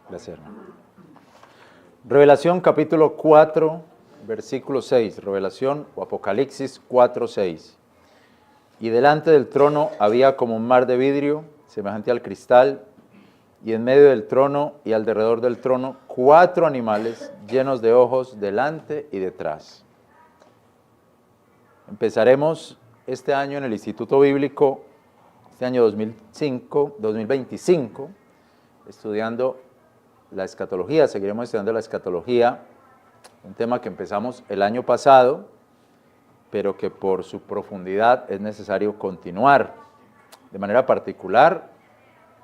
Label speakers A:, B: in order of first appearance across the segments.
A: Gracias, hermano. Revelación capítulo 4, versículo 6. Revelación o Apocalipsis 4, 6. Y delante del trono había como un mar de vidrio, semejante al cristal, y en medio del trono y alrededor del trono 4 animales llenos de ojos delante y detrás. Empezaremos este año en el Instituto Bíblico, este año 2025, estudiando la escatología. Seguiremos estudiando la escatología, un tema que empezamos el año pasado, pero que por su profundidad es necesario continuar. De manera particular,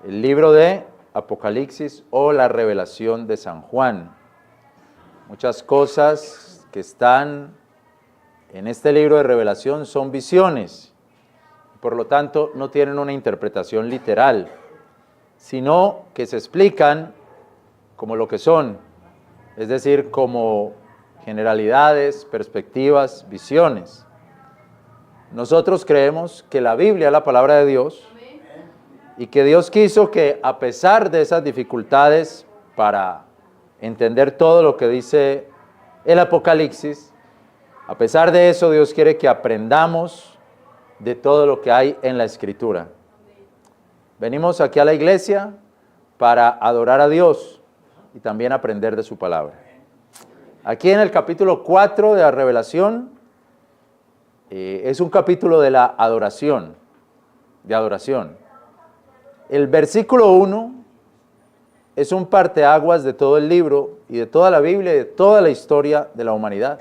A: el libro de Apocalipsis o la revelación de San Juan. Muchas cosas que están en este libro de revelación son visiones, por lo tanto no tienen una interpretación literal, sino que se explican como lo que son, es decir, como generalidades, perspectivas, visiones. Nosotros creemos que la Biblia es la palabra de Dios y que Dios quiso que, a pesar de esas dificultades para entender todo lo que dice el Apocalipsis, a pesar de eso, Dios quiere que aprendamos de todo lo que hay en la Escritura. Venimos aquí a la iglesia para adorar a Dios y también aprender de su palabra. Aquí en el capítulo 4 de la Revelación, es un capítulo de la adoración, El versículo 1 es un parteaguas de todo el libro y de toda la Biblia y de toda la historia de la humanidad.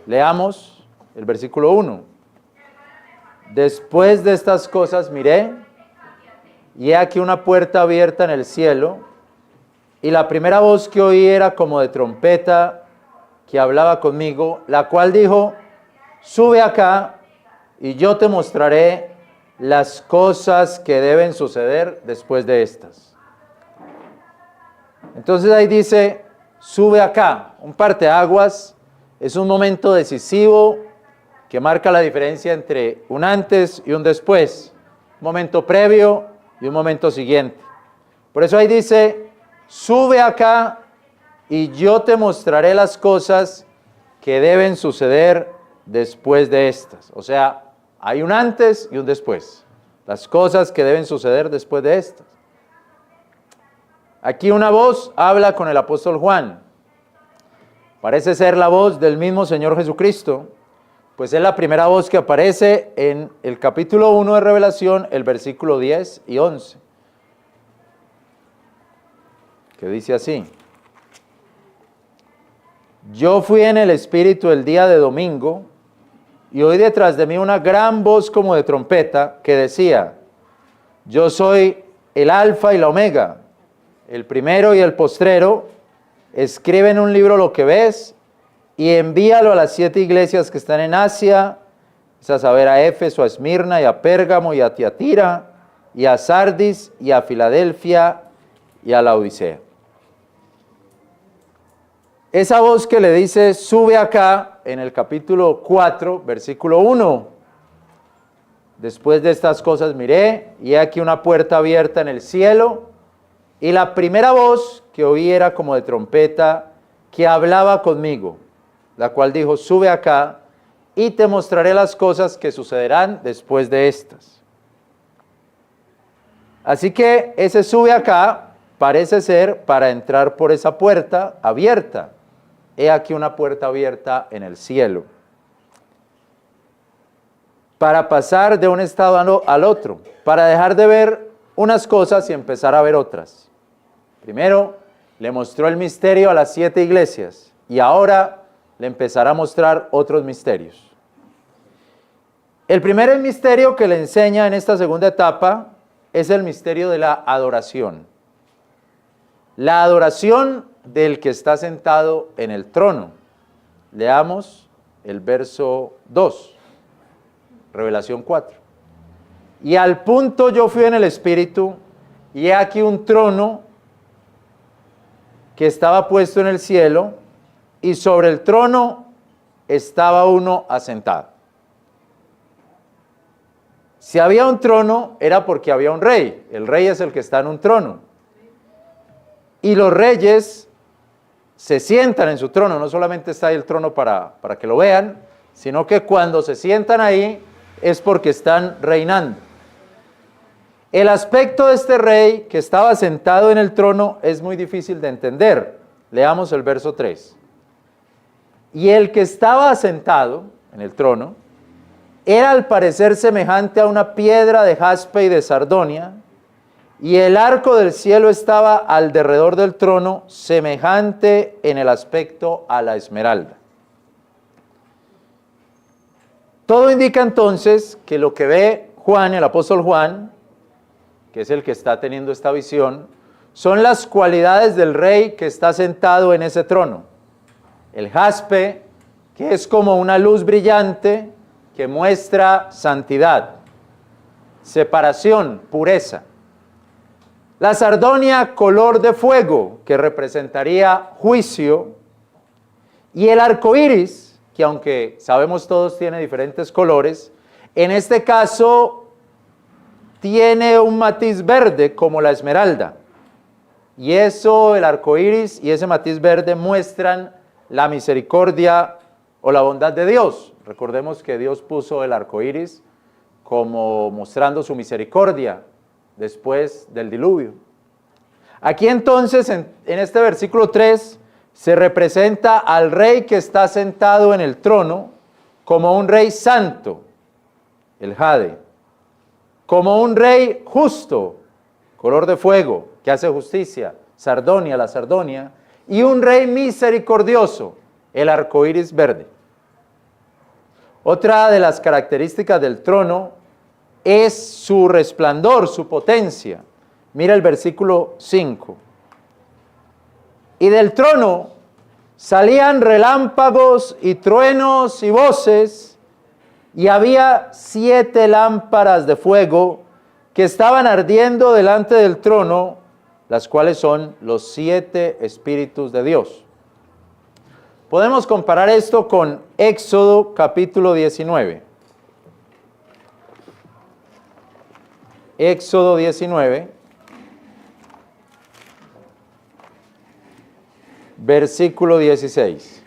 A: Leamos el versículo 1. Después de estas cosas miré, y he aquí una puerta abierta en el cielo, y la primera voz que oí era como de trompeta que hablaba conmigo, la cual dijo: sube acá, y yo te mostraré las cosas que deben suceder después de estas. Entonces ahí dice, sube acá, un parteaguas. Es un momento decisivo que marca la diferencia entre un antes y un después, un momento previo y un momento siguiente. Por eso ahí dice, sube acá y yo te mostraré las cosas que deben suceder después de estas. O sea, hay un antes y un después, las cosas que deben suceder después de estas. Aquí una voz habla con el apóstol Juan. Parece ser la voz del mismo Señor Jesucristo, pues es la primera voz que aparece en el capítulo 1 de Revelación, el versículo 10 y 11, que dice así: yo fui en el Espíritu el día de domingo, y oí detrás de mí una gran voz como de trompeta, que decía: yo soy el Alfa y la Omega, el primero y el postrero. Escribe en un libro lo que ves y envíalo a las 7 iglesias que están en Asia, es a saber, a Éfeso, a Esmirna, y a Pérgamo, y a Tiatira, y a Sardis, y a Filadelfia, y a la Odisea. Esa voz que le dice, sube acá, en el capítulo 4, versículo 1. Después de estas cosas miré, y he aquí una puerta abierta en el cielo, y la primera voz que oí era como de trompeta que hablaba conmigo, la cual dijo, sube acá y te mostraré las cosas que sucederán después de estas. Así que ese sube acá parece ser para entrar por esa puerta abierta. He aquí una puerta abierta en el cielo, para pasar de un estado al otro, para dejar de ver unas cosas y empezar a ver otras. Primero, le mostró el misterio a las 7 iglesias y ahora le empezará a mostrar otros misterios. El primer misterio que le enseña en esta segunda etapa es el misterio de la adoración. La adoración del que está sentado en el trono. Leamos el verso 2, Revelación 4. Y al punto yo fui en el Espíritu, y he aquí un trono que estaba puesto en el cielo, y sobre el trono estaba uno asentado. Si había un trono, era porque había un rey. El rey es el que está en un trono. y los reyes se sientan en su trono. No solamente está ahí el trono para que lo vean, sino que cuando se sientan ahí es porque están reinando. El aspecto de este rey que estaba sentado en el trono es muy difícil de entender. Leamos el verso 3. Y el que estaba sentado en el trono era al parecer semejante a una piedra de jaspe y de sardonia, y el arco del cielo estaba al derredor del trono, semejante en el aspecto a la esmeralda. Todo indica entonces que lo que ve Juan, el apóstol Juan, que es el que está teniendo esta visión, son las cualidades del rey que está sentado en ese trono. El jaspe, que es como una luz brillante que muestra santidad, separación, pureza. La sardonia, color de fuego, que representaría juicio. Y el arco iris, que aunque sabemos todos tiene diferentes colores, en este caso tiene un matiz verde como la esmeralda. Y eso, el arco iris y ese matiz verde muestran la misericordia o la bondad de Dios. Recordemos que Dios puso el arco iris como mostrando su misericordia después del diluvio. Aquí entonces, en este versículo 3, se representa al rey que está sentado en el trono como un rey santo, el jade, como un rey justo, color de fuego, que hace justicia, sardonia, la sardonia, y un rey misericordioso, el arco iris verde. Otra de las características del trono es su resplandor, su potencia. Mira el versículo 5. Y del trono salían relámpagos y truenos y voces, y había 7 lámparas de fuego que estaban ardiendo delante del trono, las cuales son los 7 espíritus de Dios. Podemos comparar esto con Éxodo capítulo 19. Éxodo 19, versículo 16.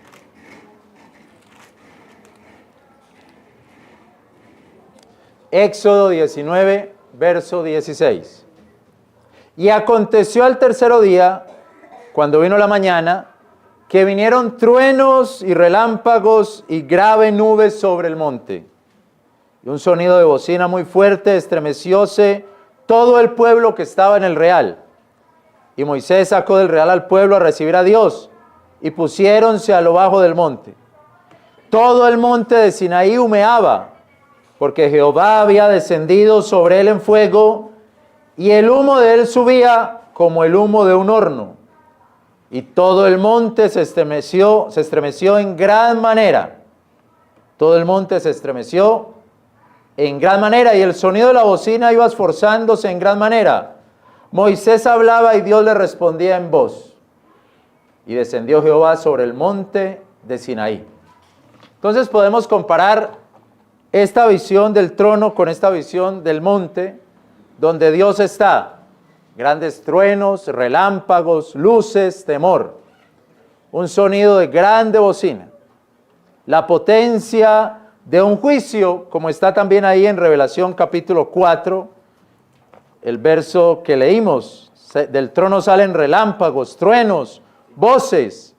A: Éxodo 19, verso 16. Y aconteció al tercero día, cuando vino la mañana, que vinieron truenos y relámpagos y grave nube sobre el monte. Y un sonido de bocina muy fuerte, estremecióse todo el pueblo que estaba en el real. Y Moisés sacó del real al pueblo a recibir a Dios, y pusiéronse a lo bajo del monte. Todo el monte de Sinaí humeaba, porque Jehová había descendido sobre él en fuego, y el humo de él subía como el humo de un horno. Y todo el monte se estremeció en gran manera. Todo el monte se estremeció en gran manera, y el sonido de la bocina iba esforzándose en gran manera. Moisés hablaba y Dios le respondía en voz. Y descendió Jehová sobre el monte de Sinaí. Entonces podemos comparar esta visión del trono con esta visión del monte, donde Dios está. Grandes truenos, relámpagos, luces, temor. Un sonido de grande bocina. La potencia de un juicio, como está también ahí en Revelación capítulo 4, el verso que leímos. Del trono salen relámpagos, truenos, voces.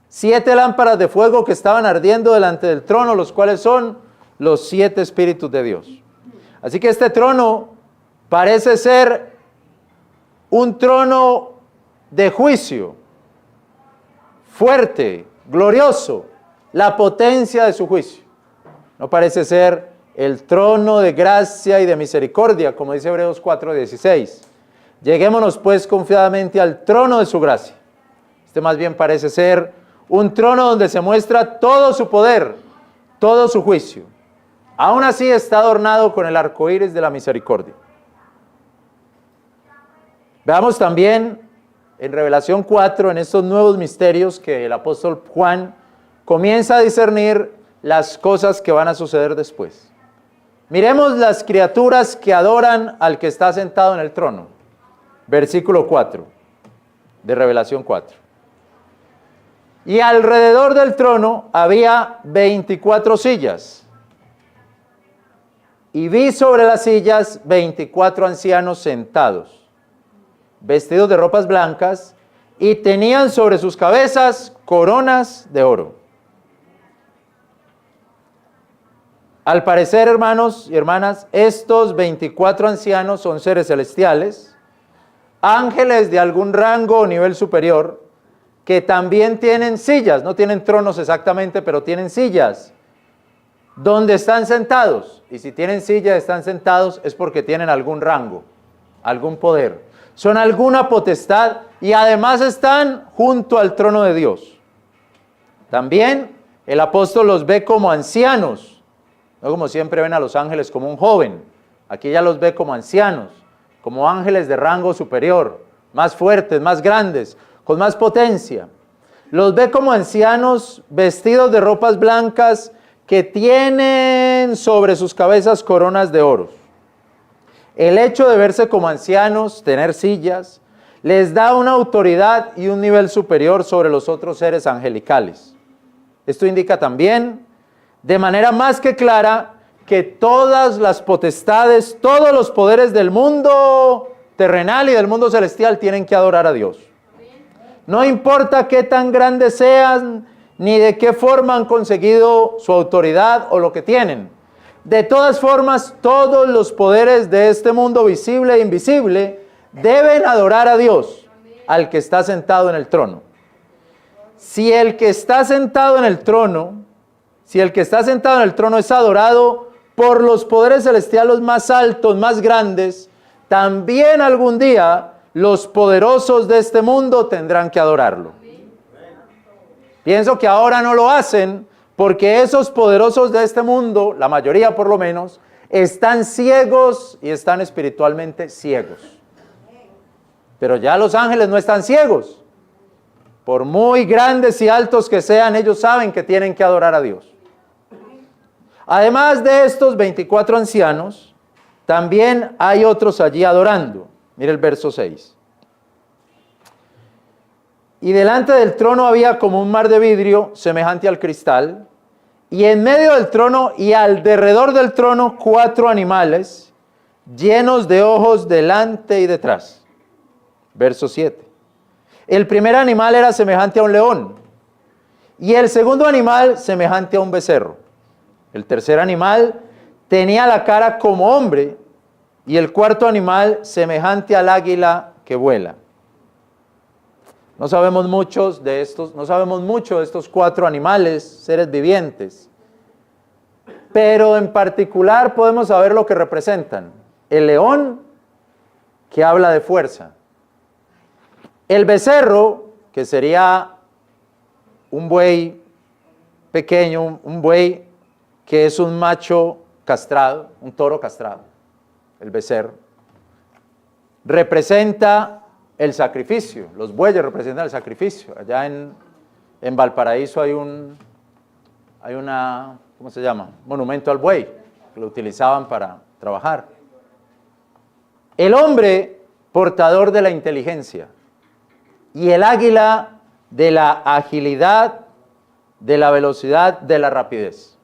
A: 7 lámparas de fuego que estaban ardiendo delante del trono, los cuales son los 7 espíritus de Dios. Así que este trono parece ser un trono de juicio, fuerte, glorioso, la potencia de su juicio. No parece ser el trono de gracia y de misericordia, como dice Hebreos 4:16. Lleguémonos pues confiadamente al trono de su gracia. Este más bien parece ser un trono donde se muestra todo su poder, todo su juicio. Aún así está adornado con el arco iris de la misericordia. Veamos también en Revelación 4, en estos nuevos misterios que el apóstol Juan comienza a discernir las cosas que van a suceder después. Miremos las criaturas que adoran al que está sentado en el trono. Versículo 4. de Revelación 4. Y alrededor del trono había 24 sillas. Y vi sobre las sillas 24 ancianos sentados, vestidos de ropas blancas, y tenían sobre sus cabezas coronas de oro. Al parecer, hermanos y hermanas, estos 24 ancianos son seres celestiales, ángeles de algún rango o nivel superior, que también tienen sillas, no tienen tronos exactamente, pero tienen sillas, donde están sentados. Y si tienen sillas, están sentados, es porque tienen algún rango, algún poder. Son alguna potestad y además están junto al trono de Dios. También el apóstol los ve como ancianos, no como siempre ven a los ángeles como un joven. Aquí ya los ve como ancianos, como ángeles de rango superior, más fuertes, más grandes, con más potencia. Los ve como ancianos vestidos de ropas blancas que tienen sobre sus cabezas coronas de oro. El hecho de verse como ancianos, tener sillas, les da una autoridad y un nivel superior sobre los otros seres angelicales. Esto indica también, de manera más que clara, que todas las potestades, todos los poderes del mundo terrenal y del mundo celestial tienen que adorar a Dios. No importa qué tan grandes sean, ni de qué forma han conseguido su autoridad o lo que tienen. De todas formas, todos los poderes de este mundo visible e invisible deben adorar a Dios, al que está sentado en el trono. Si el que está sentado en el trono, es adorado por los poderes celestiales más altos, más grandes, también algún día los poderosos de este mundo tendrán que adorarlo. Pienso que ahora no lo hacen porque esos poderosos de este mundo, la mayoría por lo menos, están ciegos y están espiritualmente ciegos. Pero ya los ángeles no están ciegos. Por muy grandes y altos que sean, ellos saben que tienen que adorar a Dios. Además de estos 24 ancianos, también hay otros allí adorando. Mire el verso 6. Y delante del trono había como un mar de vidrio semejante al cristal, y en medio del trono y alrededor del trono 4 animales llenos de ojos delante y detrás. Verso 7. El primer animal era semejante a un león, y el segundo animal semejante a un becerro. El tercer animal tenía la cara como hombre, y el cuarto animal semejante al águila que vuela. No sabemos mucho de estos 4 animales, seres vivientes, pero en particular podemos saber lo que representan. El león, que habla de fuerza. El becerro, que sería un buey pequeño, un buey que es un macho castrado, un toro castrado. El becerro representa el sacrificio, los bueyes representan el sacrificio. Allá en Valparaíso hay una, ¿cómo se llama? Monumento al buey, que lo utilizaban para trabajar. El hombre, portador de la inteligencia, y el águila de la agilidad, de la velocidad, de la rapidez.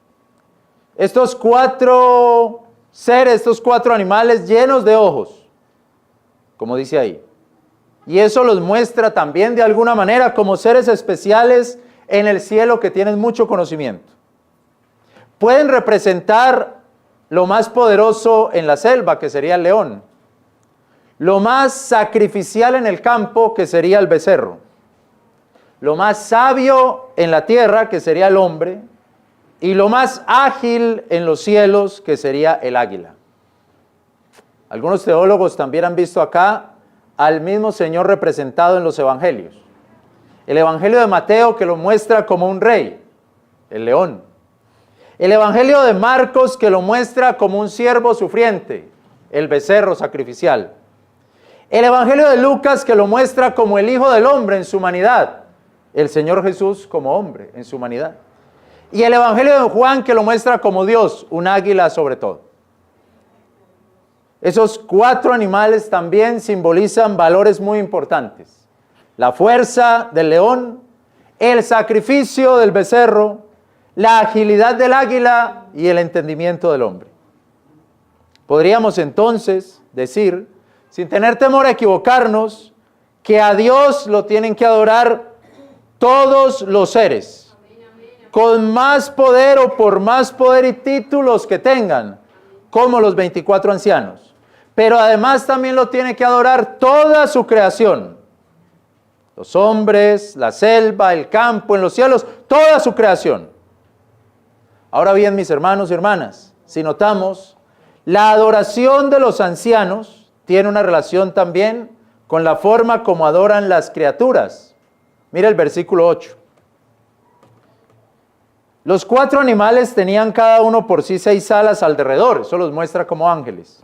A: Estos 4 seres, estos 4 animales llenos de ojos, como dice ahí. Y eso los muestra también de alguna manera como seres especiales en el cielo que tienen mucho conocimiento. Pueden representar lo más poderoso en la selva, que sería el león. Lo más sacrificial en el campo, que sería el becerro. Lo más sabio en la tierra, que sería el hombre. Y lo más ágil en los cielos, que sería el águila. Algunos teólogos también han visto acá al mismo Señor representado en los evangelios. El evangelio de Mateo, que lo muestra como un rey, el león. El evangelio de Marcos, que lo muestra como un siervo sufriente, el becerro sacrificial. El evangelio de Lucas, que lo muestra como el Hijo del Hombre en su humanidad, el Señor Jesús como hombre en su humanidad. Y el evangelio de Juan, que lo muestra como Dios, un águila sobre todo. Esos 4 animales también simbolizan valores muy importantes. la fuerza del león, el sacrificio del becerro, la agilidad del águila y el entendimiento del hombre. Podríamos entonces decir, sin tener temor a equivocarnos, que a Dios lo tienen que adorar todos los seres, con más poder o por más poder y títulos que tengan, como los 24 ancianos. Pero además también lo tiene que adorar toda su creación. Los hombres, la selva, el campo, en los cielos, toda su creación. Ahora bien, mis hermanos y hermanas, si notamos, la adoración de los ancianos tiene una relación también con la forma como adoran las criaturas. Mira el versículo 8. Los 4 animales tenían cada uno por sí 6 alas alrededor, eso los muestra como ángeles.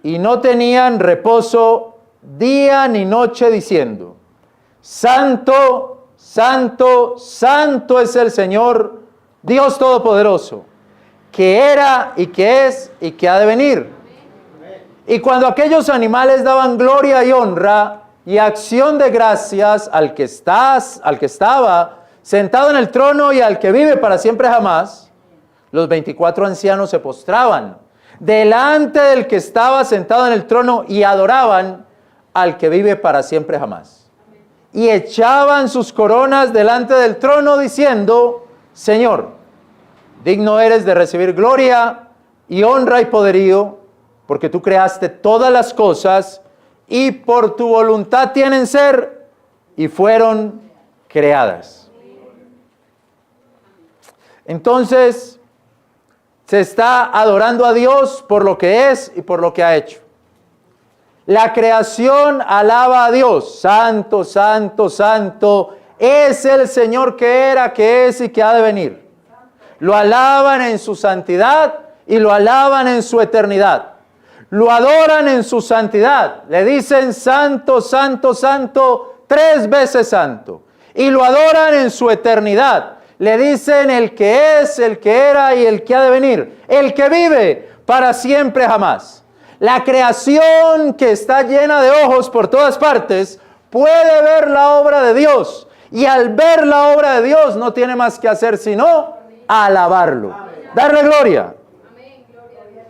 A: Y no tenían reposo día ni noche diciendo, Santo, Santo, Santo es el Señor, Dios Todopoderoso, que era y que es y que ha de venir. Y cuando aquellos animales daban gloria y honra y acción de gracias al que estaba sentado en el trono y al que vive para siempre jamás, los 24 ancianos se postraban delante del que estaba sentado en el trono y adoraban al que vive para siempre jamás. Y echaban sus coronas delante del trono diciendo, Señor, digno eres de recibir gloria y honra y poderío, porque tú creaste todas las cosas y por tu voluntad tienen ser y fueron creadas. Entonces, se está adorando a Dios por lo que es y por lo que ha hecho. La creación alaba a Dios. Santo, santo, santo es el Señor que era, que es y que ha de venir. Lo alaban en su santidad y lo alaban en su eternidad. Lo adoran en su santidad. Le dicen santo, santo, santo, 3 veces santo. Y lo adoran en su eternidad. Le dicen el que es, el que era y el que ha de venir. El que vive para siempre jamás. La creación que está llena de ojos por todas partes puede ver la obra de Dios. Y al ver la obra de Dios no tiene más que hacer sino alabarlo. Darle gloria.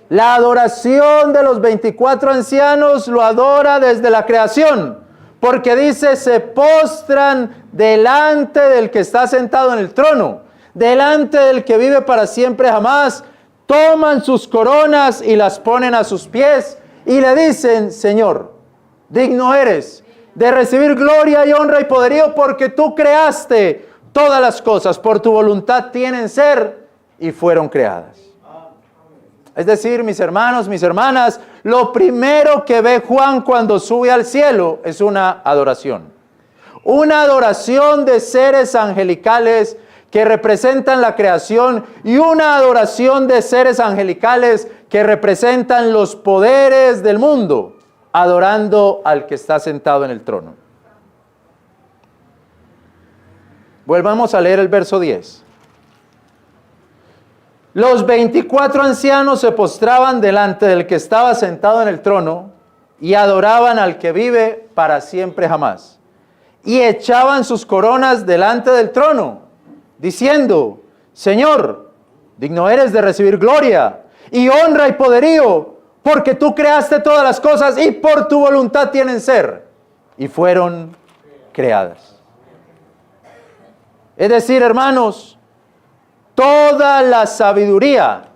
A: La adoración de los 24 ancianos lo adora desde la creación. Porque dice, se postran delante del que está sentado en el trono, delante del que vive para siempre jamás, toman sus coronas y las ponen a sus pies y le dicen, Señor, digno eres de recibir gloria y honra y poderío porque tú creaste todas las cosas, por tu voluntad tienen ser y fueron creadas. Es decir, mis hermanos, mis hermanas, lo primero que ve Juan cuando sube al cielo es una adoración. Una adoración de seres angelicales que representan la creación y una adoración de seres angelicales que representan los poderes del mundo, adorando al que está sentado en el trono. Volvamos a leer el verso 10. Los 24 ancianos se postraban delante del que estaba sentado en el trono y adoraban al que vive para siempre jamás. Y echaban sus coronas delante del trono, diciendo, Señor, digno eres de recibir gloria y honra y poderío, porque tú creaste todas las cosas y por tu voluntad tienen ser y fueron creadas. Es decir, hermanos, toda la sabiduría,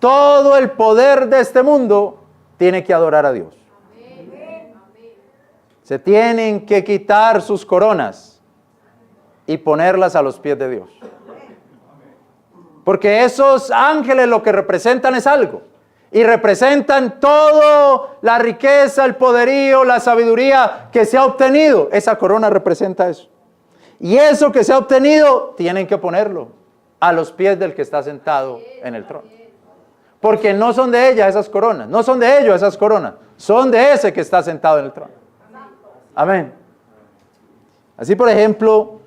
A: todo el poder de este mundo tiene que adorar a Dios. Se tienen que quitar sus coronas y ponerlas a los pies de Dios. Porque esos ángeles lo que representan es algo. Y representan toda la riqueza, el poderío, la sabiduría que se ha obtenido. Esa corona representa eso. Y eso que se ha obtenido, tienen que ponerlo a los pies del que está sentado en el trono. Porque no son de ella esas coronas, no son de ellos esas coronas, son de ese que está sentado en el trono. Amén. Así, por ejemplo,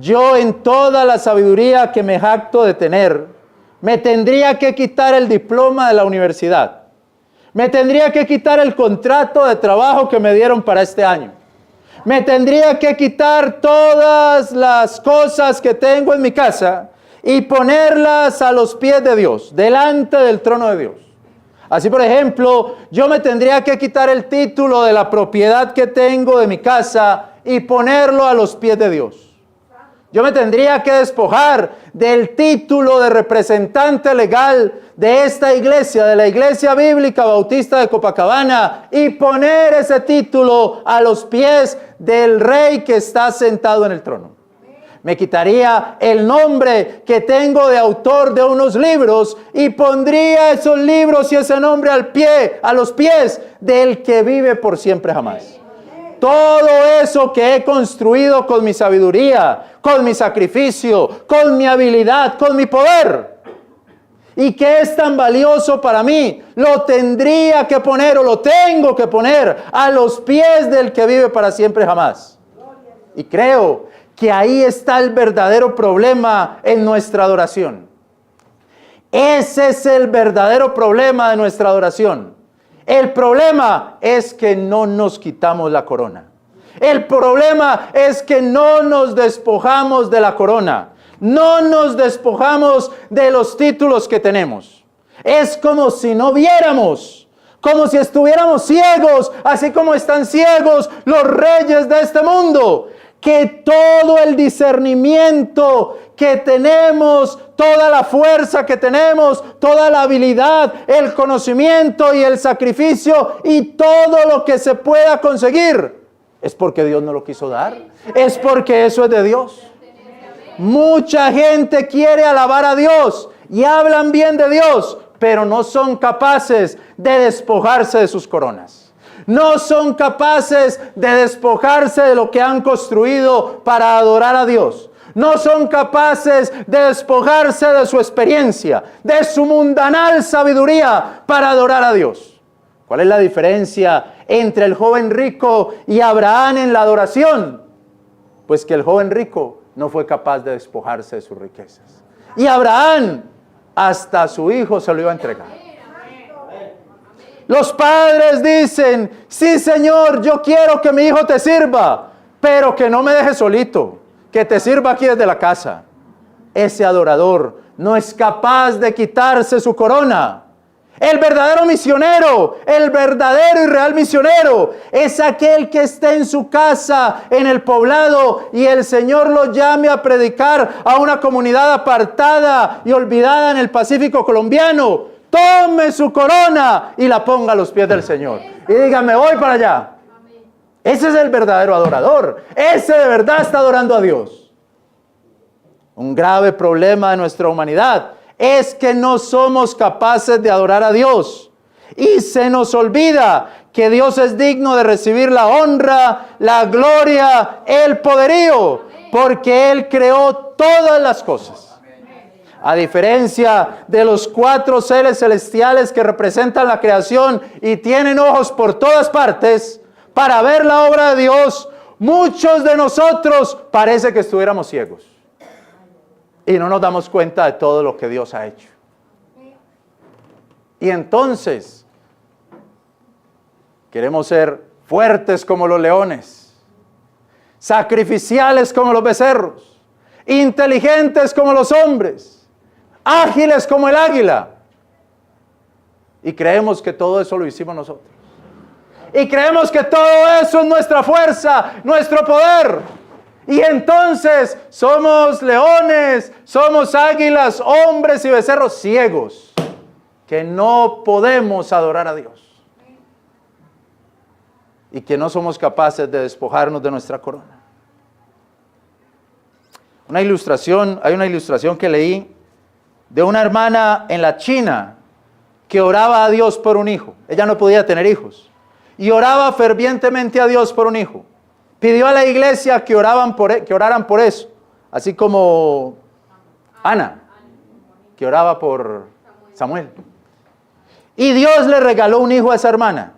A: yo en toda la sabiduría que me jacto de tener, me tendría que quitar el diploma de la universidad. Me tendría que quitar el contrato de trabajo que me dieron para este año. Me tendría que quitar todas las cosas que tengo en mi casa y ponerlas a los pies de Dios, delante del trono de Dios. Así, por ejemplo, yo me tendría que quitar el título de la propiedad que tengo de mi casa y ponerlo a los pies de Dios. Yo me tendría que despojar del título de representante legal de esta iglesia, de la Iglesia Bíblica Bautista de Copacabana, y poner ese título a los pies del Rey que está sentado en el trono. Me quitaría el nombre que tengo de autor de unos libros y pondría esos libros y ese nombre a los pies del que vive por siempre jamás. Todo eso que he construido con mi sabiduría, con mi sacrificio, con mi habilidad, con mi poder, y que es tan valioso para mí, lo tendría que poner o lo tengo que poner a los pies del que vive para siempre jamás. Y creo que ahí está el verdadero problema en nuestra adoración. Ese es el verdadero problema de nuestra adoración. El problema es que no nos quitamos la corona. El problema es que no nos despojamos de la corona. No nos despojamos de los títulos que tenemos. Es como si no viéramos, como si estuviéramos ciegos, así como están ciegos los reyes de este mundo. Que todo el discernimiento que tenemos, toda la fuerza que tenemos, toda la habilidad, el conocimiento y el sacrificio y todo lo que se pueda conseguir, es porque Dios no lo quiso dar. Es porque eso es de Dios. Mucha gente quiere alabar a Dios y hablan bien de Dios, pero no son capaces de despojarse de sus coronas. No son capaces de despojarse de lo que han construido para adorar a Dios. No son capaces de despojarse de su experiencia, de su mundanal sabiduría para adorar a Dios. ¿Cuál es la diferencia entre el joven rico y Abraham en la adoración? Pues que el joven rico no fue capaz de despojarse de sus riquezas. Y Abraham hasta a su hijo se lo iba a entregar. Los padres dicen, sí Señor, yo quiero que mi hijo te sirva, pero que no me dejes solito, que te sirva aquí desde la casa. Ese adorador no es capaz de quitarse su corona. El verdadero misionero, el verdadero y real misionero, es aquel que esté en su casa, en el poblado, y el Señor lo llame a predicar a una comunidad apartada y olvidada en el Pacífico colombiano. Tome su corona y la ponga a los pies del Señor. Y diga, me voy para allá. Ese es el verdadero adorador. Ese de verdad está adorando a Dios. Un grave problema de nuestra humanidad es que no somos capaces de adorar a Dios. Y se nos olvida que Dios es digno de recibir la honra, la gloria, el poderío, porque Él creó todas las cosas. A diferencia de los 4 seres celestiales que representan la creación y tienen ojos por todas partes para ver la obra de Dios, muchos de nosotros parece que estuviéramos ciegos y no nos damos cuenta de todo lo que Dios ha hecho. Y entonces queremos ser fuertes como los leones, sacrificiales como los becerros, inteligentes como los hombres, ágiles como el águila. Y creemos que todo eso lo hicimos nosotros. Y creemos que todo eso es nuestra fuerza, nuestro poder. Y entonces somos leones, somos águilas, hombres y becerros ciegos, que no podemos adorar a Dios. Y que no somos capaces de despojarnos de nuestra corona. Hay una ilustración que leí de una hermana en la China que oraba a Dios por un hijo. Ella no podía tener hijos. Y oraba fervientemente a Dios por un hijo. Pidió a la iglesia que oraran por eso. Así como Ana, que oraba por Samuel. Y Dios le regaló un hijo a esa hermana.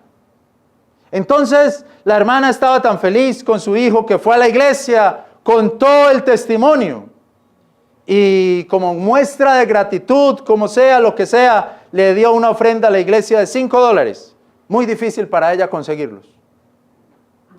A: Entonces la hermana estaba tan feliz con su hijo que fue a la iglesia, contó el testimonio. Y como muestra de gratitud, como sea, lo que sea, le dio una ofrenda a la iglesia de $5. Muy difícil para ella conseguirlos.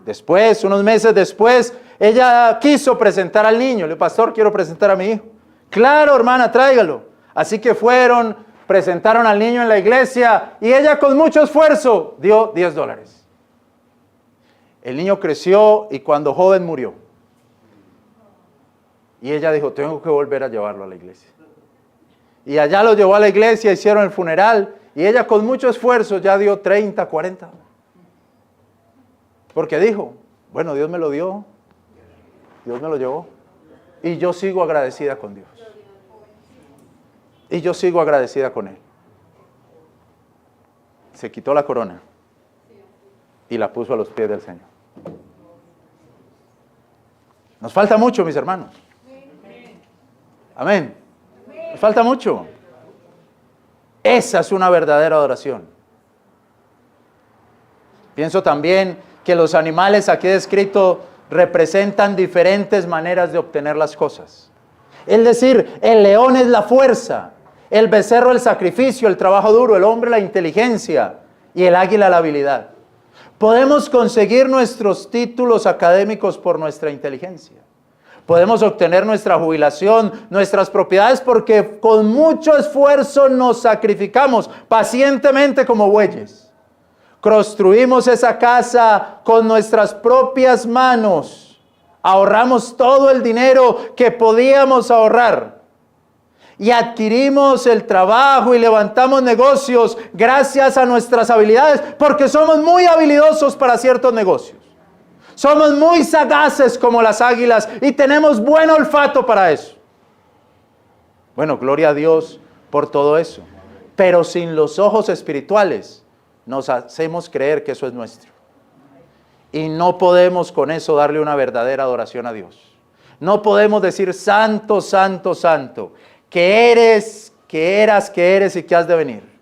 A: Después, unos meses después, ella quiso presentar al niño. Le dijo, pastor, quiero presentar a mi hijo. Claro, hermana, tráigalo. Así que fueron, presentaron al niño en la iglesia y ella con mucho esfuerzo dio $10. El niño creció y cuando joven murió. Y ella dijo, tengo que volver a llevarlo a la iglesia. Y allá lo llevó a la iglesia, hicieron el funeral y ella con mucho esfuerzo ya dio 30, 40. Porque dijo, bueno, Dios me lo dio, Dios me lo llevó. Y yo sigo agradecida con Dios. Y yo sigo agradecida con Él. Se quitó la corona y la puso a los pies del Señor. Nos falta mucho, mis hermanos. Amén. Nos falta mucho. Esa es una verdadera adoración. Pienso también que los animales aquí descritos representan diferentes maneras de obtener las cosas. Es decir, el león es la fuerza, el becerro el sacrificio, el trabajo duro, el hombre la inteligencia y el águila la habilidad. Podemos conseguir nuestros títulos académicos por nuestra inteligencia. Podemos obtener nuestra jubilación, nuestras propiedades, porque con mucho esfuerzo nos sacrificamos pacientemente como bueyes. Construimos esa casa con nuestras propias manos. Ahorramos todo el dinero que podíamos ahorrar. Y adquirimos el trabajo y levantamos negocios gracias a nuestras habilidades, porque somos muy habilidosos para ciertos negocios. Somos muy sagaces como las águilas y tenemos buen olfato para eso. Bueno, gloria a Dios por todo eso. Pero sin los ojos espirituales nos hacemos creer que eso es nuestro. Y no podemos con eso darle una verdadera adoración a Dios. No podemos decir santo, santo, santo, que eres, que eras, que eres y que has de venir.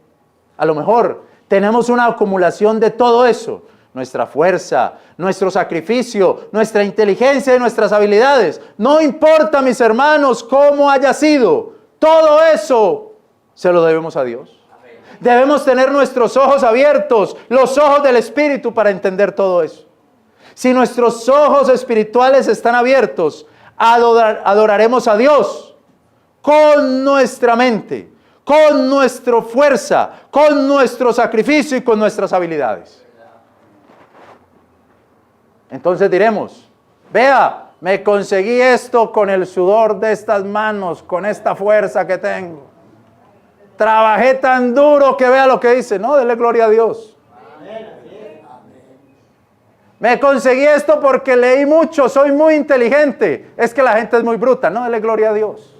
A: A lo mejor tenemos una acumulación de todo eso. Nuestra fuerza, nuestro sacrificio, nuestra inteligencia y nuestras habilidades. No importa, mis hermanos, cómo haya sido. Todo eso se lo debemos a Dios. Debemos tener nuestros ojos abiertos, los ojos del Espíritu para entender todo eso. Si nuestros ojos espirituales están abiertos, adoraremos a Dios con nuestra mente, con nuestra fuerza, con nuestro sacrificio y con nuestras habilidades. Entonces diremos, vea, me conseguí esto con el sudor de estas manos, con esta fuerza que tengo. Trabajé tan duro que vea lo que dice. No, dele gloria a Dios. Me conseguí esto porque leí mucho, soy muy inteligente. Es que la gente es muy bruta. No, dele gloria a Dios.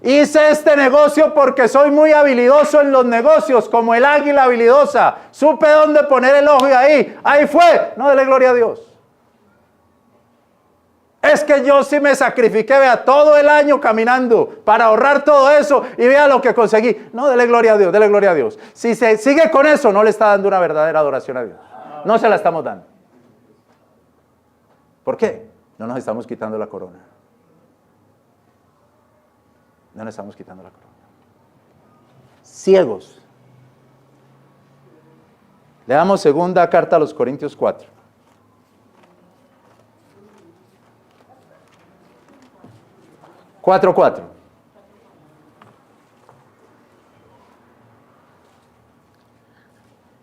A: Hice este negocio porque soy muy habilidoso en los negocios, como el águila habilidosa. Supe dónde poner el ojo y ahí fue. No, dele gloria a Dios. Es que yo sí me sacrifiqué, vea, todo el año caminando para ahorrar todo eso y vea lo que conseguí. No, dele gloria a Dios, dele gloria a Dios. Si se sigue con eso, no le está dando una verdadera adoración a Dios. No se la estamos dando. ¿Por qué? No nos estamos quitando la corona. No nos estamos quitando la corona. Ciegos. Leamos segunda carta a los Corintios 4.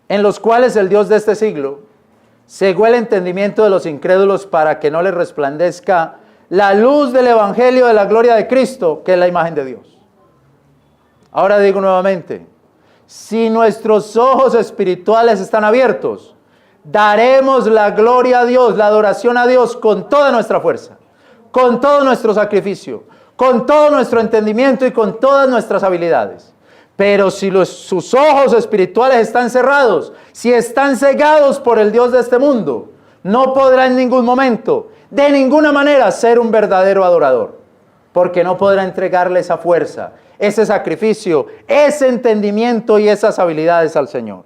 A: En los cuales el Dios de este siglo cegó el entendimiento de los incrédulos para que no les resplandezca la luz del evangelio de la gloria de Cristo, que es la imagen de Dios. Ahora digo nuevamente, si nuestros ojos espirituales están abiertos, daremos la gloria a Dios, la adoración a Dios con toda nuestra fuerza, con todo nuestro sacrificio, con todo nuestro entendimiento y con todas nuestras habilidades. Pero si sus ojos espirituales están cerrados, si están cegados por el Dios de este mundo, no podrá en ningún momento, de ninguna manera, ser un verdadero adorador. Porque no podrá entregarle esa fuerza, ese sacrificio, ese entendimiento y esas habilidades al Señor.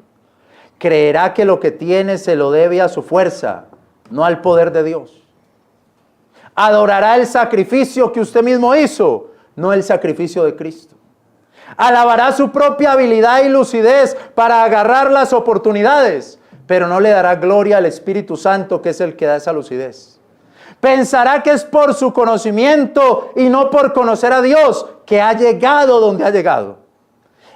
A: Creerá que lo que tiene se lo debe a su fuerza, no al poder de Dios. Adorará el sacrificio que usted mismo hizo, no el sacrificio de Cristo. alabará su propia habilidad y lucidez para agarrar las oportunidades, pero no le dará gloria al Espíritu Santo, que es el que da esa lucidez. Pensará que es por su conocimiento y no por conocer a Dios que ha llegado donde ha llegado.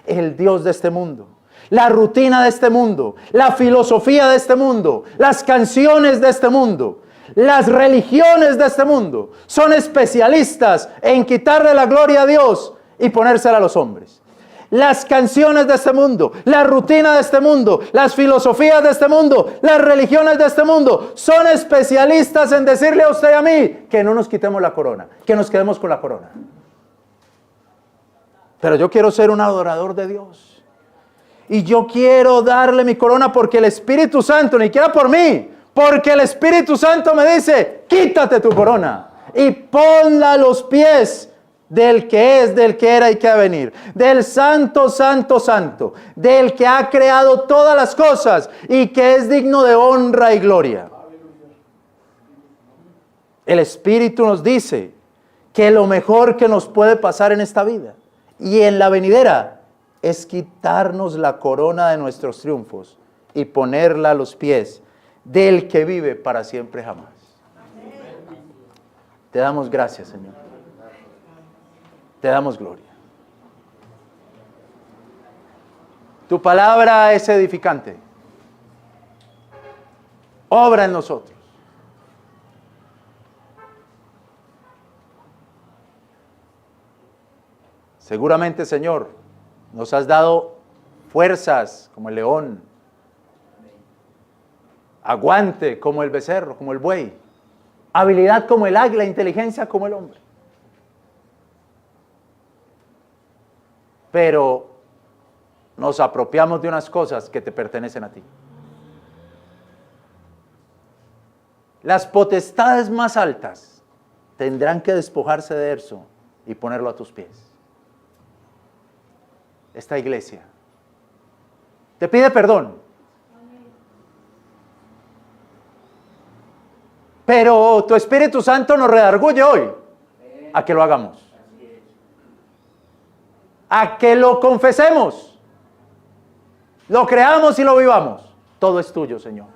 A: El Dios de este mundo, la rutina de este mundo, la filosofía de este mundo, las canciones de este mundo, las religiones de este mundo son especialistas en quitarle la gloria a Dios y ponérsela a los hombres. Las canciones de este mundo, la rutina de este mundo, las filosofías de este mundo, las religiones de este mundo son especialistas en decirle a usted y a mí que no nos quitemos la corona, que nos quedemos con la corona. Pero yo quiero ser un adorador de Dios. Y yo quiero darle mi corona porque el Espíritu Santo, ni siquiera por mí, porque el Espíritu Santo me dice, quítate tu corona y ponla a los pies del que es, del que era y que ha de venir, del santo, santo, santo, del que ha creado todas las cosas y que es digno de honra y gloria. El Espíritu nos dice que lo mejor que nos puede pasar en esta vida y en la venidera es quitarnos la corona de nuestros triunfos y ponerla a los pies del que vive para siempre jamás. Te damos gracias, Señor. Te damos gloria. Tu palabra es edificante. Obra en nosotros. Seguramente, Señor, nos has dado fuerzas como el león, aguante como el becerro, como el buey, habilidad como el águila, inteligencia como el hombre. Pero nos apropiamos de unas cosas que te pertenecen a ti. Las potestades más altas tendrán que despojarse de eso y ponerlo a tus pies. Esta iglesia te pide perdón. Pero tu Espíritu Santo nos redarguye hoy a que lo hagamos. A que lo confesemos, lo creamos y lo vivamos. Todo es tuyo, Señor.